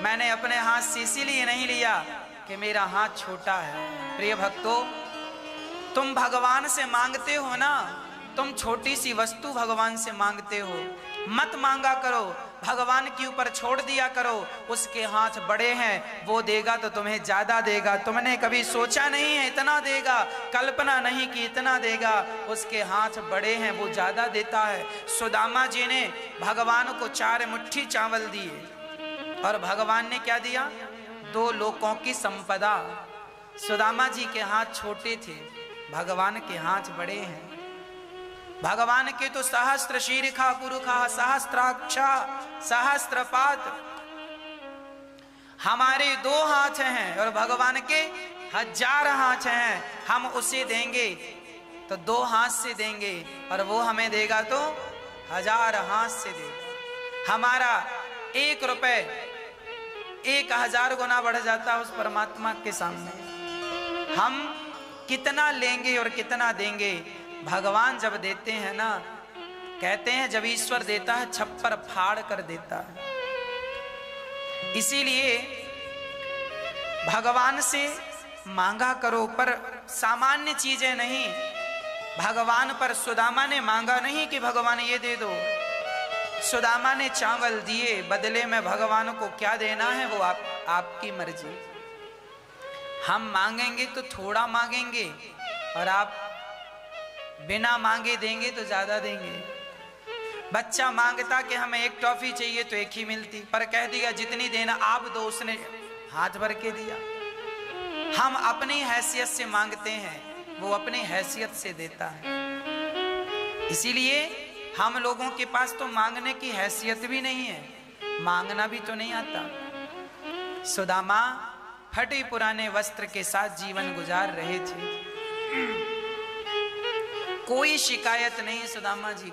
मैंने अपने हाथ से इसीलिए नहीं लिया कि मेरा हाथ छोटा है। प्रिय भक्तों, तुम भगवान से मांगते हो ना, तुम छोटी सी वस्तु भगवान से मांगते हो, मत मांगा करो, भगवान के ऊपर छोड़ दिया करो। उसके हाथ बड़े हैं, वो देगा तो तुम्हें ज्यादा देगा। तुमने कभी सोचा नहीं है इतना देगा, कल्पना नहीं कि इतना देगा। उसके हाथ बड़े हैं, वो ज्यादा देता है। सुदामा जी ने भगवान को 4 मुट्ठी चावल दिए और भगवान ने क्या दिया? 2 लोकों की संपदा। सुदामा जी के हाथ छोटे थे, भगवान के हाथ बड़े हैं। भगवान के तो सहस्त्र शीर्षा पुरुषा सहस्त्राक्षा सहस्त्रपात, हमारे 2 हाथ हैं और भगवान के 1000 हाथ हैं। हम उसे देंगे तो 2 हाथ से देंगे और वो हमें देगा तो 1000 हाथ से देगा। हमारा 1 रुपए 1000 गुना बढ़ जाता है उस परमात्मा के सामने। हम कितना लेंगे और कितना देंगे? भगवान जब देते हैं ना, कहते हैं जब ईश्वर देता है छप्पर फाड़ कर देता है। इसीलिए भगवान से मांगा करो, पर सामान्य चीजें नहीं। भगवान पर सुदामा ने मांगा नहीं कि भगवान ये दे दो। सुदामा ने चावल दिए, बदले में भगवान को क्या देना है वो आपकी मर्जी। हम मांगेंगे तो थोड़ा मांगेंगे और आप बिना मांगे देंगे तो ज्यादा देंगे। बच्चा मांगता कि हमें 1 टॉफी चाहिए तो 1 ही मिलती, पर कह दिया जितनी देना आप दो, उसने हाथ भर के दिया। हम अपनी हैसियत से मांगते हैं, वो अपनी हैसियत से देता है। इसीलिए हम लोगों के पास तो मांगने की हैसियत भी नहीं है, मांगना भी तो नहीं आता। सुदामा फटे पुराने वस्त्र के साथ जीवन गुजार रहे थे, कोई शिकायत नहीं सुदामा जी।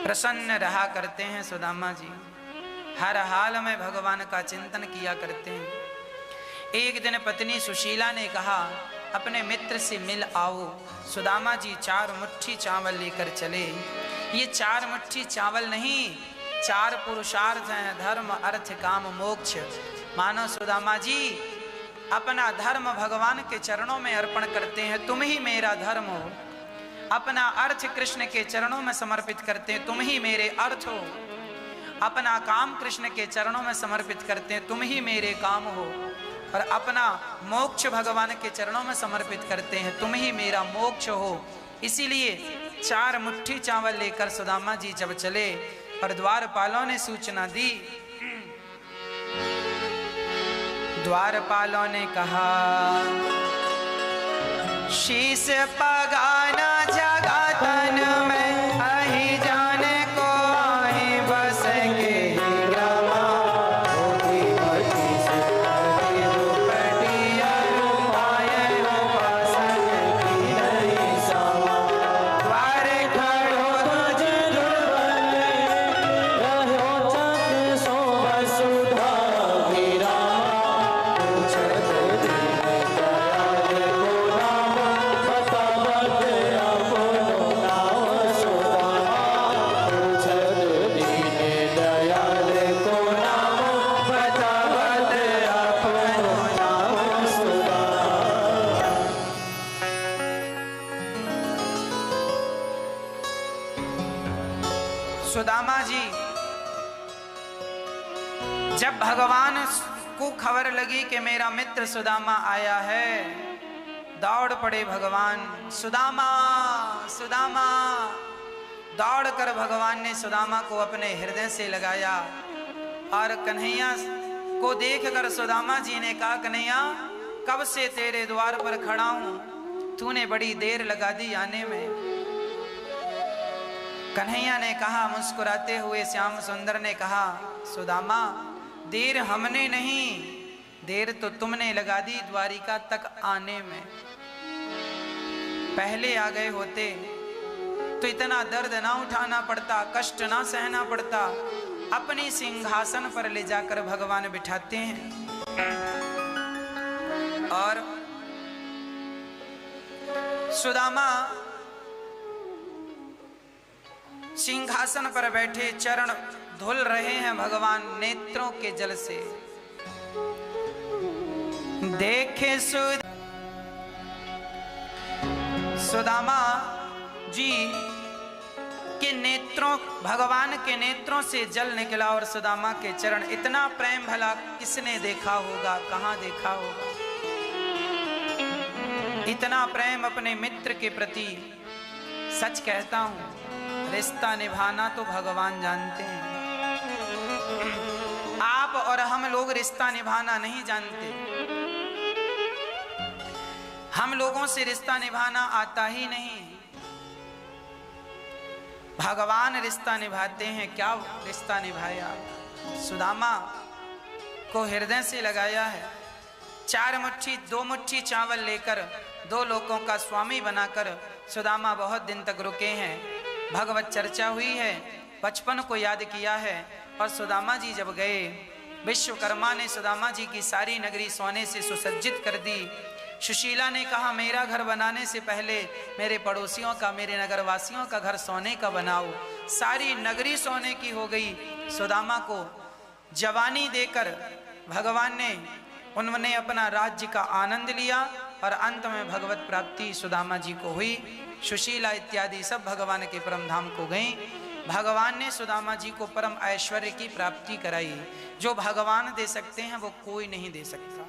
प्रसन्न रहा करते हैं सुदामा जी, हर हाल में भगवान का चिंतन किया करते हैं। एक दिन पत्नी सुशीला ने कहा अपने मित्र से मिल आओ। सुदामा जी 4 मुट्ठी चावल लेकर चले। ये 4 मुट्ठी चावल नहीं, 4 पुरुषार्थ हैं, धर्म अर्थ काम मोक्ष। मानो सुदामा जी अपना धर्म भगवान के चरणों में अर्पण करते हैं, तुम ही मेरा धर्म हो। अपना अर्थ कृष्ण के चरणों में समर्पित करते हैं, तुम ही मेरे अर्थ हो। अपना काम कृष्ण के चरणों में समर्पित करते हैं, तुम ही मेरे काम हो। और अपना मोक्ष भगवान के चरणों में समर्पित करते हैं, तुम ही मेरा मोक्ष हो। इसीलिए 4 मुट्ठी चावल लेकर सुदामा जी जब चले और द्वारपालों ने सूचना दी, द्वारपालों ने कहा शीश पगाना जगतन में अहि जाने को आहि बस के रमा होती सुदामा जी जब भगवान को खबर लगी कि मेरा मित्र सुदामा आया है, दौड़ पड़े भगवान, सुदामा सुदामा। दौड़ कर भगवान ने सुदामा को अपने हृदय से लगाया और कन्हैया को देखकर सुदामा जी ने कहा, कन्हैया कब से तेरे द्वार पर खड़ा हूं, तूने बड़ी देर लगा दी आने में। कन्हैया ने कहा, मुस्कुराते हुए श्याम सुंदर ने कहा, सुदामा देर हमने नहीं, देर तो तुमने लगा दी द्वारिका तक आने में। पहले आ गए होते तो इतना दर्द ना उठाना पड़ता, कष्ट ना सहना पड़ता। अपनी सिंहासन पर ले जाकर भगवान बिठाते हैं और सुदामा सिंहासन पर बैठे चरण धुल रहे हैं भगवान नेत्रों के जल से। देखे सुदामा जी के नेत्रों, भगवान के नेत्रों से जल निकला और सुदामा के चरण, इतना प्रेम भला किसने देखा होगा, कहां देखा होगा। इतना प्रेम अपने मित्र के प्रति। सच कहता हूं, रिश्ता निभाना तो भगवान जानते हैं, आप और हम लोग रिश्ता निभाना नहीं जानते। हम लोगों से रिश्ता निभाना आता ही नहीं। भगवान रिश्ता निभाते हैं। क्या रिश्ता निभाया, सुदामा को हृदय से लगाया है। 4 मुट्ठी 2 मुट्ठी चावल लेकर 2 लोगों का स्वामी बनाकर सुदामा बहुत दिन तक रुके हैं। भगवत चर्चा हुई है, बचपन को याद किया है। और सुदामा जी जब गए, विश्वकर्मा ने सुदामा जी की सारी नगरी सोने से सुसज्जित कर दी। सुशीला ने कहा, मेरा घर बनाने से पहले मेरे पड़ोसियों का, मेरे नगरवासियों का घर सोने का बनाओ। सारी नगरी सोने की हो गई। सुदामा को जवानी देकर भगवान ने, उन्होंने अपना राज्य का आनंद लिया और अंत में भगवत प्राप्ति सुदामा जी को हुई। सुशीला इत्यादि सब भगवान के परम धाम को गई। भगवान ने सुदामा जी को परम ऐश्वर्य की प्राप्ति कराई। जो भगवान दे सकते हैं वो कोई नहीं दे सकता।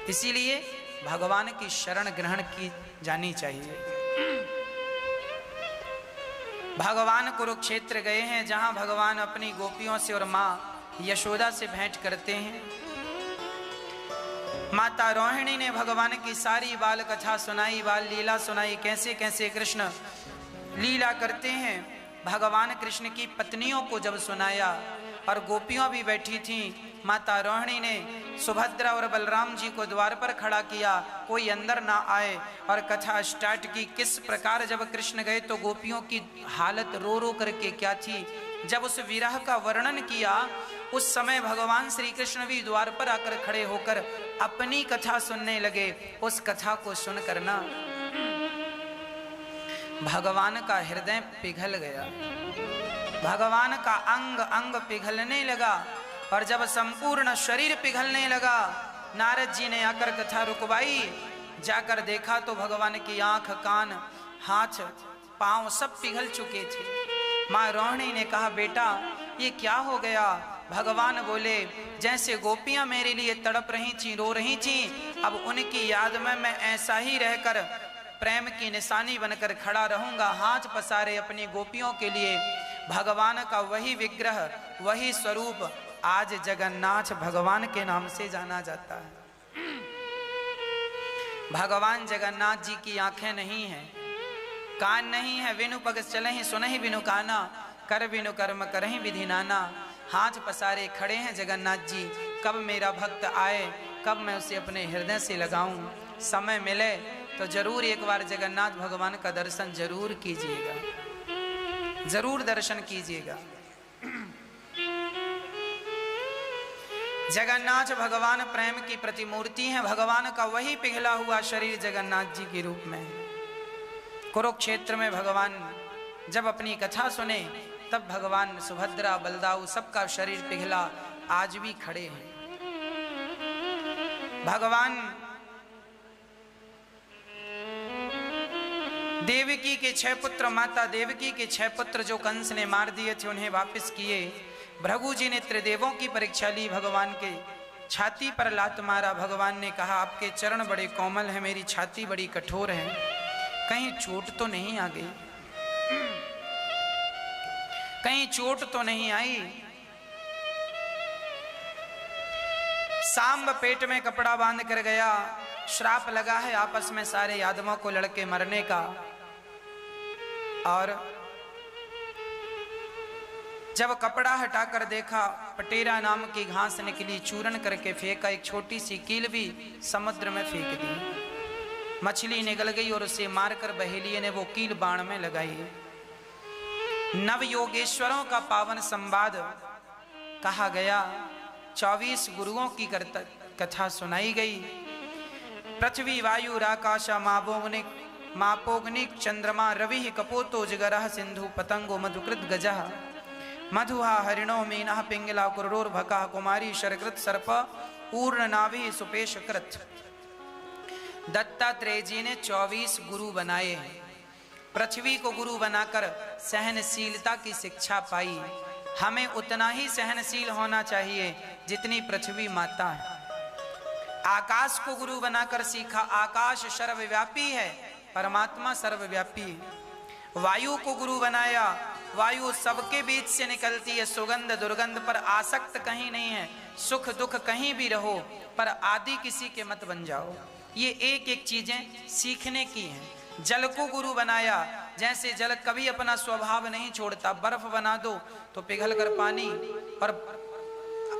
इसीलिए भगवान की शरण ग्रहण की जानी चाहिए। भगवान कुरुक्षेत्र गए हैं, जहां भगवान अपनी गोपियों से और मां यशोदा से भेंट करते हैं। माता रोहिणी ने भगवान की सारी बाल कथा सुनाई, बाल लीला सुनाई, कैसे कैसे कृष्ण लीला करते हैं। भगवान कृष्ण की पत्नियों को जब सुनाया और गोपियां भी बैठी थीं, माता रोहिणी ने सुभद्रा और बलराम जी को द्वार पर खड़ा किया, कोई अंदर ना आए, और कथा स्टार्ट की। किस प्रकार जब कृष्ण गए तो गोपियों की हालत रो रो करके क्या थी। जब उस विरह का वर्णन किया, उस समय भगवान श्री कृष्ण भी द्वार पर आकर खड़े होकर अपनी कथा सुनने लगे। उस कथा को सुन करना भगवान का हृदय पिघल गया, भगवान का अंग अंग पिघलने लगा। और जब संपूर्ण शरीर पिघलने लगा, नारद जी ने आकर कथा रुकवाई। जाकर देखा तो भगवान की आंख, कान, हाथ, पांव सब पिघल चुके थे। माँ रोहिणी ने कहा, बेटा ये क्या हो गया। भगवान बोले, जैसे गोपियां मेरे लिए तड़प रही थी, रो रही थी, अब उनकी याद में मैं ऐसा ही रहकर प्रेम की निशानी बनकर खड़ा रहूंगा, हाथ पसारे अपनी गोपियों के लिए। भगवान का वही विग्रह, वही स्वरूप आज जगन्नाथ भगवान के नाम से जाना जाता है। भगवान जगन्नाथ जी की आंखें नहीं हैं, कान नहीं है, विनु पग चलहि सुनहि बिनु काना, कर बिनु कर्म करहि विधि नाना। हाथ पसारे खड़े हैं जगन्नाथ जी। कब मेरा भक्त आए, कब मैं उसे अपने हृदय से लगाऊं। समय मिले तो जरूर एक बार जगन्नाथ भगवान का दर्शन जरूर कीजिएगा, जरूर दर्शन कीजिएगा। जगन्नाथ भगवान प्रेम की प्रतिमूर्ति हैं। भगवान का वही पिघला हुआ शरीर जगन्नाथ जी के रूप में है। कुरुक्षेत्र में भगवान जब अपनी कथा सुने, तब भगवान सुभद्रा, बलदाऊ सबका शरीर पिघला, आज भी खड़े हैं। भगवान देवकी के 6 पुत्र, माता देवकी के 6 पुत्र जो कंस ने मार दिए थे उन्हें वापस किए। भृगु जी ने त्रिदेवों की परीक्षा ली, भगवान के छाती पर लात मारा। भगवान ने कहा आपके चरण बड़े कोमल हैं, मेरी छाती बड़ी कठोर है, कहीं चोट तो नहीं आ गई, कहीं चोट तो नहीं आई। सांब पेट में कपड़ा बांध कर गया, श्राप लगा है आपस में सारे यादवों को लड़के मरने का। और जब कपड़ा हटाकर देखा, पटेरा नाम की घास निकली, चूर्ण करके फेंका, एक छोटी सी कील भी समुद्र में फेंक दी। मछली निकल गई और उसे मारकर बहेलिये ने वो कील बाण में लगाई। नव योगेश्वरों का पावन संवाद कहा गया, 24 गुरुओं की कथा सुनाई गई। पृथ्वी वायु राकाशा मापोग्निक चंद्रमा रवि कपोतो जगरः सिंधु पतंगो मधुकृत गजः मधुहा हरिणो मीनः पिंगला कुरोर्भका कुमारी शरकृत सर्प पूर्ण नाभि सुपेश कृत। दत्तात्रेय जी ने 24 गुरु बनाए हैं। पृथ्वी को गुरु बनाकर सहनशीलता की शिक्षा पाई। हमें उतना ही सहनशील होना चाहिए जितनी पृथ्वी माता है। आकाश को गुरु बनाकर सीखा, आकाश सर्वव्यापी है, परमात्मा सर्वव्यापी है। वायु को गुरु बनाया, वायु सबके बीच से निकलती है, सुगंध दुर्गंध पर आसक्त कहीं नहीं है, सुख दुख कहीं भी रहो पर आदि किसी के मत बन जाओ। ये एक एक चीजें सीखने की हैं। जल को गुरु बनाया, जैसे जल कभी अपना स्वभाव नहीं छोड़ता, बर्फ बना दो तो पिघल कर पानी, और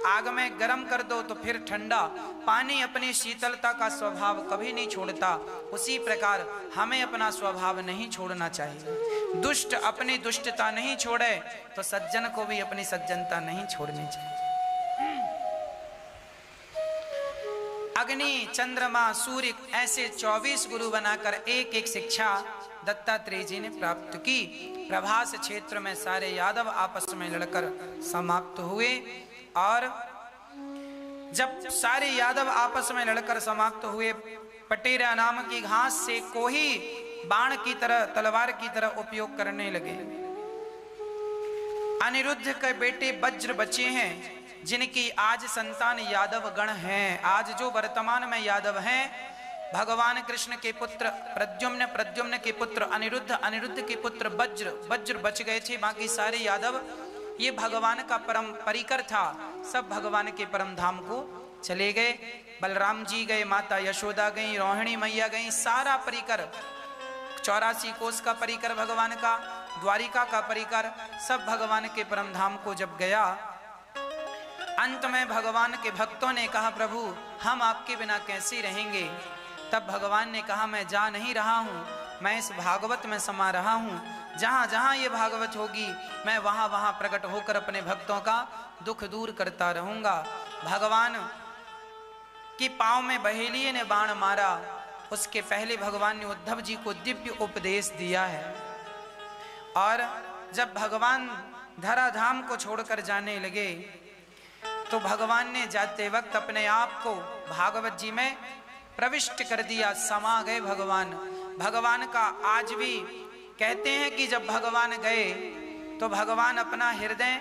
आग में गर्म कर दो तो फिर ठंडा। पानी अपनी शीतलता का स्वभाव कभी नहीं छोड़ता। उसी प्रकार हमें अपना स्वभाव नहीं छोड़ना चाहिए। दुष्ट अपनी दुष्टता नहीं छोड़े तो सज्जन को भी अपनी सज्जनता नहीं छोड़नी चाहिए। अग्नि, चंद्रमा, सूर्य ऐसे 24 गुरु बनाकर एक एक शिक्षा दत्तात्रेय जी ने प्राप्त की। प्रभास क्षेत्र में सारे यादव आपस में लड़कर समाप्त हुए, और जब सारे यादव आपस में लड़कर समाप्त हुए, पटेरा नाम की घास से कोही बाण की तरह, तलवार की तरह उपयोग करने लगे। अनिरुद्ध के बेटे वज्र बचे हैं, जिनकी आज संतान यादव गण हैं। आज जो वर्तमान में यादव हैं, भगवान कृष्ण के पुत्र प्रद्युम्न, प्रद्युम्न के पुत्र अनिरुद्ध, अनिरुद्ध के पुत्र वज्र, वज्र बच गए थे। बाकी सारे यादव, ये भगवान का परम परिकर था, सब भगवान के परम धाम को चले गए। बलराम जी गए, माता यशोदा गई, रोहिणी मैया गई, सारा परिकर 84 कोस का परिकर भगवान का, द्वारिका का परिकर, सब भगवान के परम धाम को जब गया, अंत में भगवान के भक्तों ने कहा प्रभु हम आपके बिना कैसे रहेंगे। तब भगवान ने कहा मैं जा नहीं रहा हूँ, मैं इस भागवत में समा रहा हूँ। जहाँ जहाँ ये भागवत होगी मैं वहाँ वहाँ प्रकट होकर अपने भक्तों का दुख दूर करता रहूँगा। भगवान की पाँव में बहेलिये ने बाण मारा, उसके पहले भगवान ने उद्धव जी को दिव्य उपदेश दिया है। और जब भगवान धराधाम को छोड़कर जाने लगे तो भगवान ने जाते वक्त अपने आप को भागवत जी में प्रविष्ट कर दिया, समा गए भगवान। भगवान का आज भी कहते हैं कि जब भगवान गए तो भगवान अपना हृदय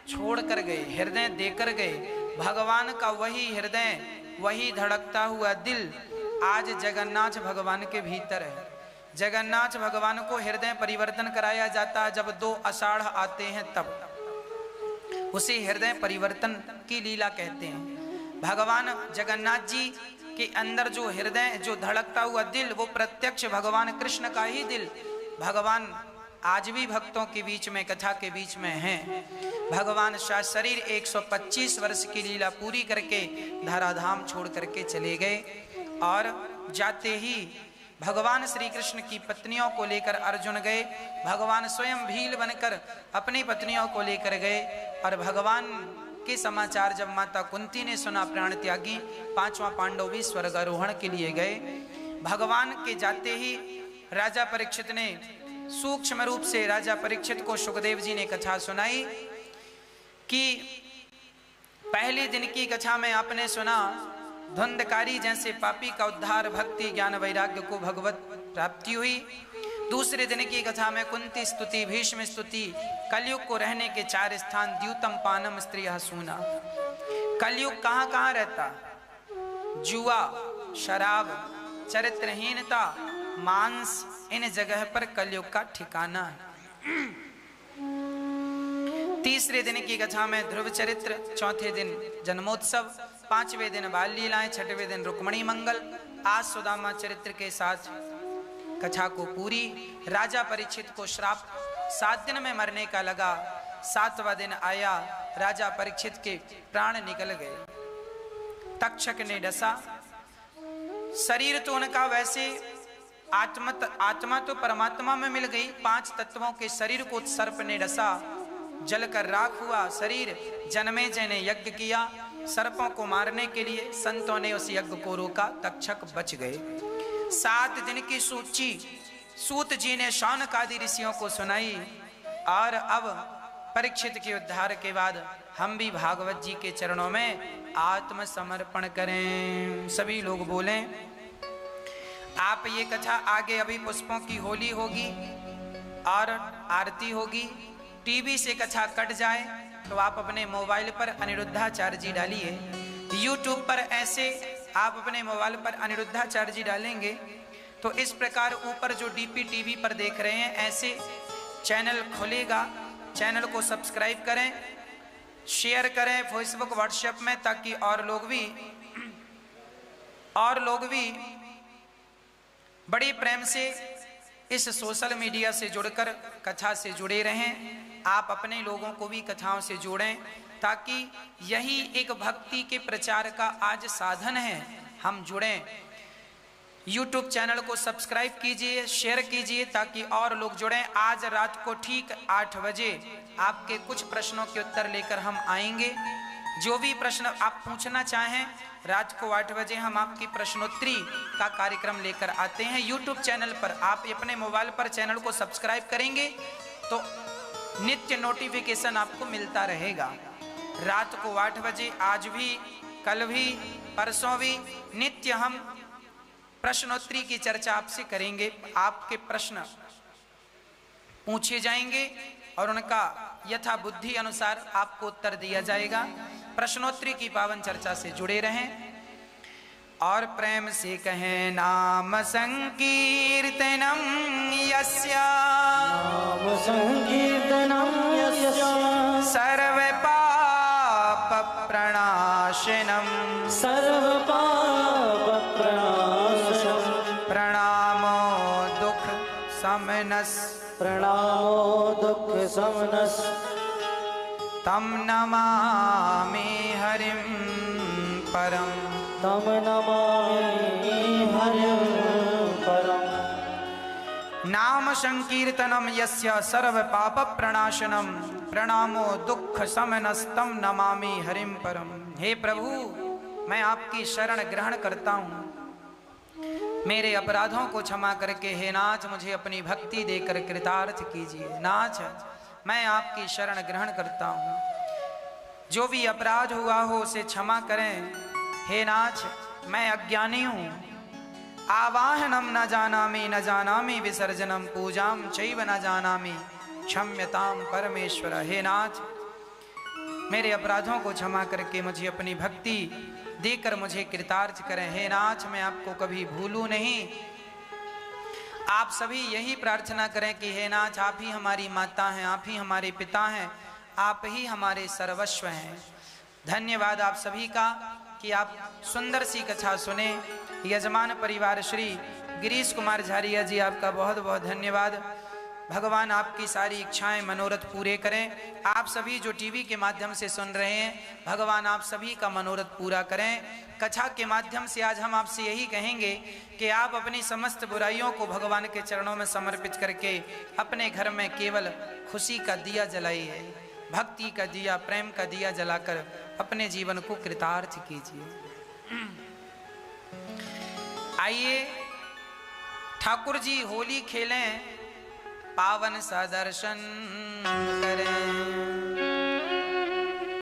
छोड़ कर गए, हृदय देकर गए। भगवान का वही हृदय, वही धड़कता हुआ दिल आज जगन्नाथ भगवान के भीतर है। जगन्नाथ भगवान को हृदय परिवर्तन कराया जाता है जब 2 आषाढ़ आते हैं, तब उसे हृदय परिवर्तन की लीला कहते हैं। भगवान जगन्नाथ जी के अंदर जो हृदय, जो धड़कता हुआ दिल, वो प्रत्यक्ष भगवान कृष्ण का ही दिल। भगवान आज भी भक्तों के बीच में, कथा के बीच में हैं। भगवान शरीर 125 वर्ष की लीला पूरी करके धराधाम छोड़ करके चले गए, और जाते ही भगवान श्री कृष्ण की पत्नियों को लेकर अर्जुन गए। भगवान स्वयं भील बनकर अपनी पत्नियों को लेकर गए, और भगवान के समाचार जब माता कुंती ने सुना, प्राण त्यागी 5वां पांडव भी स्वर्गारोहण के लिए गए। भगवान के जाते ही राजा परीक्षित ने सूक्ष्म रूप से, राजा परीक्षित को सुखदेव जी ने कथा सुनाई कि पहले दिन की कथा में आपने सुना धुंधकारी जैसे पापी का उद्धार, भक्ति ज्ञान वैराग्य को भगवत प्राप्ति हुई। दूसरे दिन की कथा में कुंती स्तुति, भीष्म स्तुति, कलयुग को रहने के 4 स्थान, द्यूतम पानम स्त्रियः सूना। कलयुग कहाँ कहाँ रहता? जुआ, शराब, चरित्रहीनता, मांस, इन जगह पर कलयुग का ठिकाना है। तीसरे दिन की कथा में ध्रुव चरित्र, चौथे दिन जन्मोत्सव, 5वें दिन बाल लीलाएं, 6वें दिन रुक्मणी मंगल। आज सुदामा चरित्र के साथ कथा को पूरी। राजा परीक्षित को श्राप 7 दिन में मरने का लगा। 7वां दिन आया, राजा परीक्षित के प्राण निकल गए। तक्षक ने डसा। शरीर तो उनका वैसे आत्मा तो परमात्मा में मिल गई। 5 तत्वों के शरीर को सर्प ने डसा, जलकर राख हुआ शरीर। जन्मेजय ने यज्ञ किया सर्पों को मारने के लिए, संतों ने उस यज्ञ को रोका, तक्षक बच गए। 7 दिन की सूची सूत जी ने शौनकादि ऋषियों को सुनाई। और अब परीक्षित के उद्धार के बाद हम भी भागवत जी के चरणों में आत्मसमर्पण करें। सभी लोग बोलें। आप ये कथा आगे अभी पुष्पों की होली होगी और आरती होगी। टीवी से कथा कट जाए तो आप अपने मोबाइल पर अनिरुद्धाचार्य जी डालिए। यूट्यूब पर ऐसे आप अपने मोबाइल पर अनिरुद्धाचार्य जी डालेंगे तो इस प्रकार ऊपर जो डीपी टीवी पर देख रहे हैं ऐसे चैनल खुलेगा। चैनल को सब्सक्राइब करें, शेयर करें फेसबुक व्हाट्सएप में, ताकि और लोग भी बड़ी प्रेम से इस सोशल मीडिया से जुड़कर कथा से जुड़े रहें। आप अपने लोगों को भी कथाओं से जोड़ें, ताकि यही एक भक्ति के प्रचार का आज साधन है। हम जुड़ें। YouTube चैनल को सब्सक्राइब कीजिए, शेयर कीजिए, ताकि और लोग जुड़ें। आज रात को ठीक 8 बजे आपके कुछ प्रश्नों के उत्तर लेकर हम आएंगे। जो भी प्रश्न आप पूछना चाहें, रात को 8 बजे हम आपकी प्रश्नोत्तरी का कार्यक्रम लेकर आते हैं YouTube चैनल पर। आप अपने मोबाइल पर चैनल को सब्सक्राइब करेंगे तो नित्य नोटिफिकेशन आपको मिलता रहेगा। रात को 8 बजे आज भी, कल भी, परसों भी नित्य हम प्रश्नोत्तरी की चर्चा आपसे करेंगे। आपके प्रश्न पूछे जाएंगे और उनका यथा बुद्धि अनुसार आपको उत्तर दिया जाएगा। प्रश्नोत्तरी की पावन चर्चा से जुड़े रहें और प्रेम से कहें नाम संकीर्तनम यस्या, नाम संकीर्तनम यस्या सर्व पाप प्रणाशनम, सर्व पाप प्रणाशनम, प्रणामो दुख समनस, प्रणामो दुख समनस, तम नमामि हरिं परम, तम नमामि हरिं परम। नाम संकीर्तनम यस्य सर्व पाप प्रणाशनम, प्रणामो दुख समनस्तम नमामि हरिं परम। हे प्रभु, मैं आपकी शरण ग्रहण करता हूँ। मेरे अपराधों को क्षमा करके हे नाथ मुझे अपनी भक्ति देकर कृतार्थ कीजिए। नाथ, मैं आपकी शरण ग्रहण करता हूँ। जो भी अपराध हुआ हो उसे क्षमा करें। हे नाथ, मैं अज्ञानी हूँ। आवाहनम न जानामि न जानामि विसर्जनम, पूजाम चैव न जानामि क्षम्यताम परमेश्वर। हे नाथ, मेरे अपराधों को क्षमा करके मुझे अपनी भक्ति देकर मुझे कृतार्थ करें। हे नाथ, मैं आपको कभी भूलूं नहीं। आप सभी यही प्रार्थना करें कि हे नाथ, आप ही हमारी माता हैं, आप ही हमारे पिता हैं, आप ही हमारे सर्वस्व हैं। धन्यवाद आप सभी का कि आप सुंदर सी कथा सुने। यजमान परिवार श्री गिरीश कुमार झारिया जी, आपका बहुत बहुत धन्यवाद। भगवान आपकी सारी इच्छाएं मनोरथ पूरे करें। आप सभी जो टीवी के माध्यम से सुन रहे हैं, भगवान आप सभी का मनोरथ पूरा करें। कथा के माध्यम से आज हम आपसे यही कहेंगे कि आप अपनी समस्त बुराइयों को भगवान के चरणों में समर्पित करके अपने घर में केवल खुशी का दिया जलाइए, भक्ति का दिया, प्रेम का दिया जलाकर अपने जीवन को कृतार्थ कीजिए। आइए ठाकुर जी होली खेलें, पावन सा दर्शन करें।